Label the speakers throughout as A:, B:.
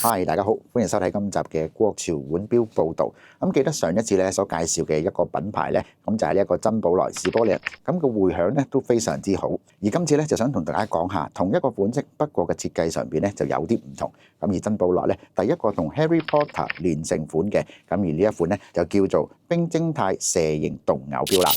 A: Hi， 大家好，歡迎收睇今集嘅國潮腕錶報導。記得上一次咧所介紹嘅一個品牌咧，咁就係呢一個珍寶萊士波利，咁個迴響咧都非常之好。而今次咧就想同大家講下同一個款式，不過嘅設計上邊咧就有啲唔同。咁而珍寶萊咧第一個同 Harry Potter 連成款嘅，咁而呢一款咧就叫做冰晶態蛇形動偶錶啦。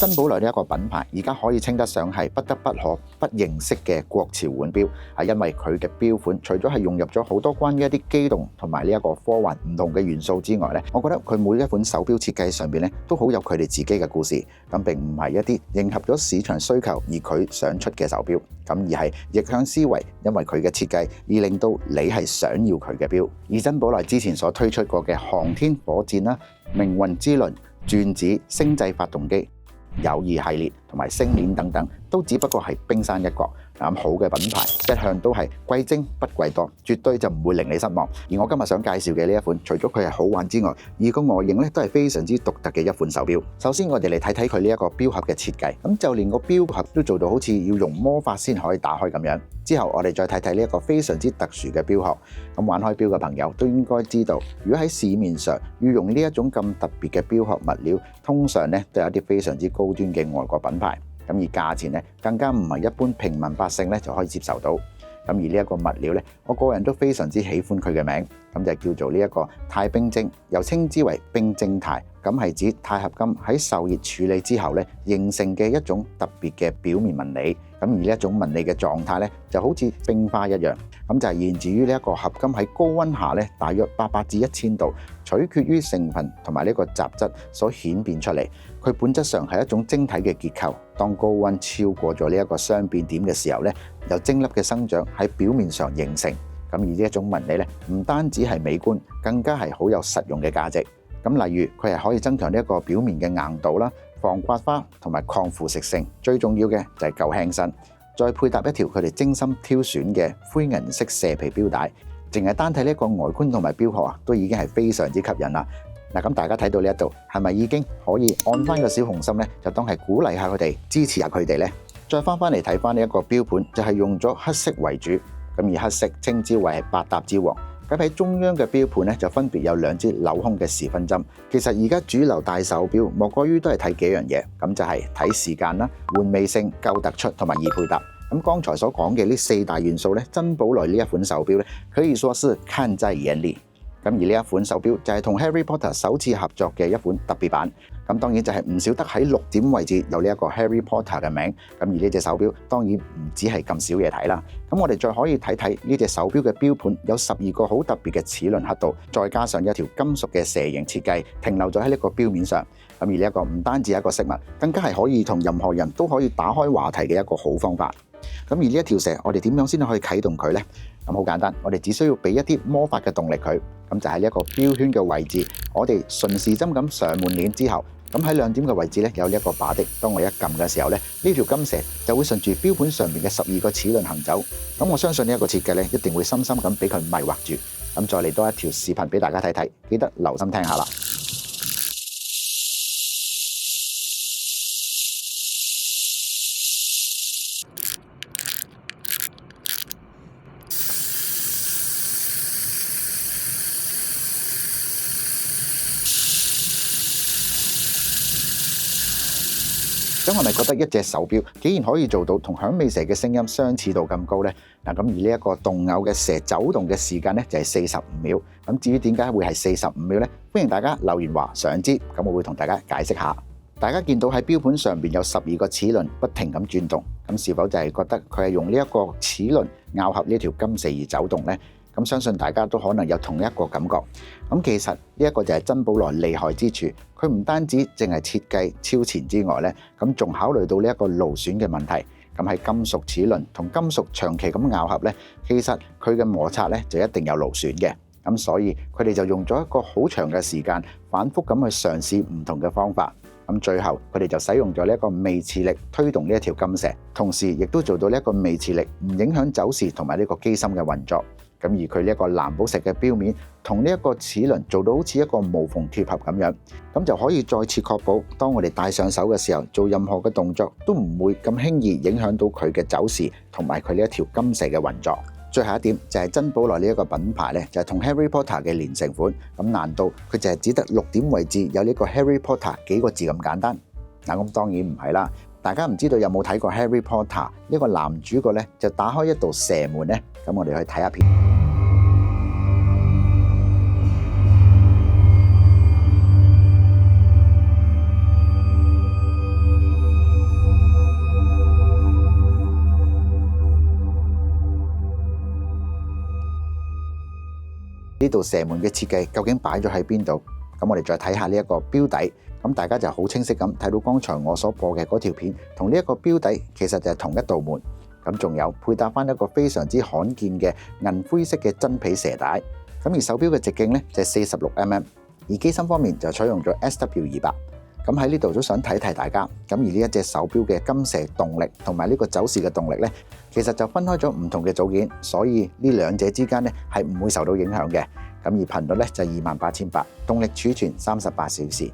A: 珍寶萊呢一個品牌，而家可以稱得上係不得不可不認識嘅國潮腕錶，係因為佢嘅錶款除咗係融入咗好多關於一啲機動同埋呢一個科幻唔同嘅元素之外咧，我覺得佢每一款手錶設計上邊咧都好有佢哋自己嘅故事。咁並唔係一啲迎合咗市場需求而佢想出嘅手錶，咁而係逆向思維，因為佢嘅設計而令到你係想要佢嘅錶。而珍寶萊之前所推出過嘅航天火箭啦、命運之輪、鑽子、星際發動機、友誼系列同埋星鏈等等，都只不過係冰山一角。咁好嘅品牌一向都係貴精不貴多，絕對就唔會令你失望。而我今日想介紹嘅呢一款，除咗佢係好玩之外，而個外形咧都係非常之獨特嘅一款手錶。首先我哋嚟睇睇佢呢一個錶盒嘅設計，咁就連個錶盒都做到好似要用魔法先可以打開咁樣。之後我哋再睇睇呢一個非常之特殊嘅錶殼。咁玩開錶嘅朋友都應該知道，如果喺市面上要用呢一種咁特別嘅錶殼物料，通常咧都有一啲非常之高端嘅外國品牌。咁而價錢咧更加唔係一般平民百姓咧就可以接受到。咁而呢一個物料咧，我個人都非常之喜歡佢嘅名，咁就叫做呢一個鈦冰晶，又稱之為冰晶鈦。咁係指鈦合金喺受熱處理之後咧形成嘅一種特別嘅表面紋理。咁而呢一種紋理嘅狀態咧就好似冰花一樣。咁就係源自於呢一個合金喺高溫下咧大約800至1000度，取決於成分同埋呢個雜質所顯變出嚟。佢本質上係一種晶體嘅結構。當高溫超過咗呢一個相變點嘅時候咧，有晶粒嘅生長喺表面上形成。咁而呢一種紋理咧，唔單止係美觀，更加係好有實用嘅價值。咁例如佢係可以增強呢一個表面嘅硬度啦、防刮花同埋抗腐蝕性。最重要嘅就係夠輕身，再配搭一條佢哋精心挑選嘅灰銀色蛇皮錶帶，淨係單睇呢一個外觀同埋錶殼都已經係非常之吸引啦。嗱，咁大家睇到呢一度，係咪已經可以按翻個小紅心咧，就當係鼓勵下佢哋，支持下佢哋咧？再翻嚟睇翻呢一個錶盤，就係用咗黑色為主，咁而黑色稱之為係百搭之王。咁喺中央嘅錶盤咧，就分別有2支鏤空嘅時分針。其實而家主流大手錶莫過於都係睇幾樣嘢，咁就係睇時間啦、玩味性、夠突出同埋易配搭。咁剛才所講嘅呢4大元素咧，珍寶萊呢一款手錶咧，可以說是看在眼裏。咁而呢一款手錶就係同 Harry Potter 首次合作嘅一款特別版。咁當然就係唔少得喺6點位置有呢一個 Harry Potter 嘅名。咁而呢隻手錶當然唔止係咁少嘢睇啦。咁我哋再可以睇睇呢隻手錶嘅錶盤有12個好特別嘅齒輪刻度，再加上一條金屬嘅蛇形設計停留咗喺呢個錶面上。咁而呢一個唔單止係一個飾物，更加係可以同任何人都可以打開話題嘅一個好方法。咁而呢一條蛇，我哋點樣先可以啟動佢呢？咁好簡單，我哋只需要俾一啲魔法嘅動力佢。咁就喺呢一個錶圈嘅位置，我哋順時針咁上滿鏈之後，咁喺2點嘅位置咧有呢一個把的。當我一撳嘅時候咧，呢條金蛇就會順住錶盤上面嘅12個齒輪行走。咁我相信呢一個設計咧一定會深深咁俾佢迷惑住。咁再嚟多一條視頻俾大家睇睇，記得留心聽下啦。咁係咪覺得一隻手錶竟然可以做到同響尾蛇嘅聲音相似度咁高呢？嗱，咁而呢一個動偶嘅蛇走動嘅時間呢，就係45秒。咁至於點解會係45秒呢？歡迎大家留言話想知，咁我會同大家解釋下。大家見到喺錶盤上邊有12個齒輪不停咁轉動，咁是否就係覺得佢係用呢一個齒輪咬合呢條金蛇而走動呢？咁相信大家都可能有同一個感覺。咁其實呢一個就係珍寶萊厲害之處，佢唔單止淨係設計超前之外咧，咁仲考慮到呢一個勞損嘅問題。咁喺金屬齒輪同金屬長期咁咬合咧，其實佢嘅摩擦咧就一定有勞損嘅。咁所以佢哋就用咗一個好長嘅時間，反覆咁去嘗試唔同嘅方法。咁最後佢哋就使用咗呢一個微磁力推動呢一條金蛇，同時亦都做到呢一個微磁力唔影響走時同埋呢個機芯嘅運作。咁而佢呢一個藍寶石嘅錶面同呢一個齒輪做到好似一個無縫貼合咁樣，咁就可以再次確保當我哋戴上手嘅時候，做任何嘅動作都唔會咁輕易影響到佢嘅走時同埋佢呢一條金蛇嘅運作。最後一點就係珍寶來呢一個品牌咧，就係同 Harry Potter 嘅連成款。咁難道佢就係只得6點位置有呢個 Harry Potter 幾個字咁簡單？嗱，咁當然唔係啦。大家唔知道有冇睇過 Harry Potter 呢個男主角咧，就打開一道射門咧。咁我哋去睇下片。呢度射門嘅設計究竟擺咗喺邊度？咁我哋再睇下呢一個錶底，咁大家就好清晰咁睇到剛才我所播嘅嗰條片，同呢一個錶底其實就係同一道門。咁仲有配搭翻一個非常之罕見嘅銀灰色嘅真皮蛇帶。咁而手錶嘅直徑咧就係46mm，而機芯方面就採用咗 SW200。咁喺呢度都想提提大家，咁而呢一隻手錶嘅金蛇動力同埋呢個走時嘅動力咧，其實就分開咗唔同嘅組件，所以呢兩者之間咧係唔會受到影響嘅。咁而頻率咧就28800，動力儲存38小時。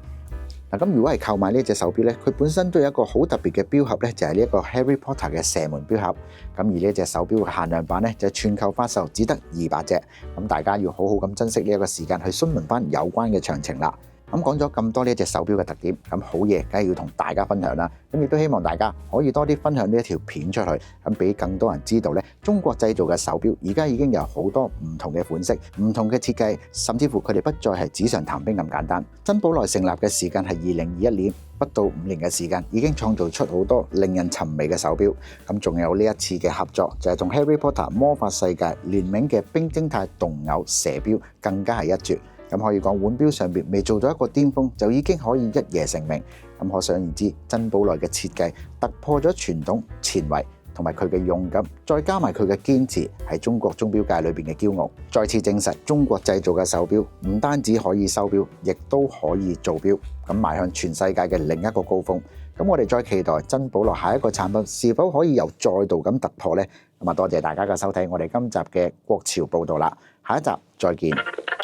A: 嗱，咁如果係購買呢隻手錶咧，佢本身都有一個好特別嘅錶盒咧，就係呢一個 Harry Potter 嘅射門錶盒。咁而呢隻手錶嘅限量版咧就係全球發售，只得200隻。咁大家要好好咁珍惜呢一個時間去詢問翻有關嘅詳情啦。咁講咗咁多呢一隻手錶嘅特點，咁好嘢梗係要同大家分享啦。咁亦都希望大家可以多啲分享呢一條片出去，咁俾更多人知道咧，中國製造嘅手錶而家已經有好多唔同嘅款式、唔同嘅設計，甚至乎佢哋不再係紙上談兵咁簡單。珍寶來成立嘅時間係2021年，不到5年嘅時間已經創造出好多令人尋味嘅手錶。咁仲有呢一次嘅合作就係同 Harry Potter 魔法世界聯名嘅冰晶態動偶蛇錶，更加係一絕。咁可以講腕錶上邊未做到一個巔峰，就已經可以一夜成名。咁可想而知，珍寶來嘅設計突破咗傳統前衛，同埋佢嘅勇敢，再加埋佢嘅堅持，係中國鐘錶界裏邊嘅驕傲。再次證實，中國製造嘅手錶唔單止可以收錶，亦都可以做錶，咁邁向全世界嘅另一個高峰。咁我哋再期待珍寶來下一個產品是否可以又再度咁突破呢？咁啊，多謝大家嘅收睇我哋今集嘅國潮報道啦，下一集再見。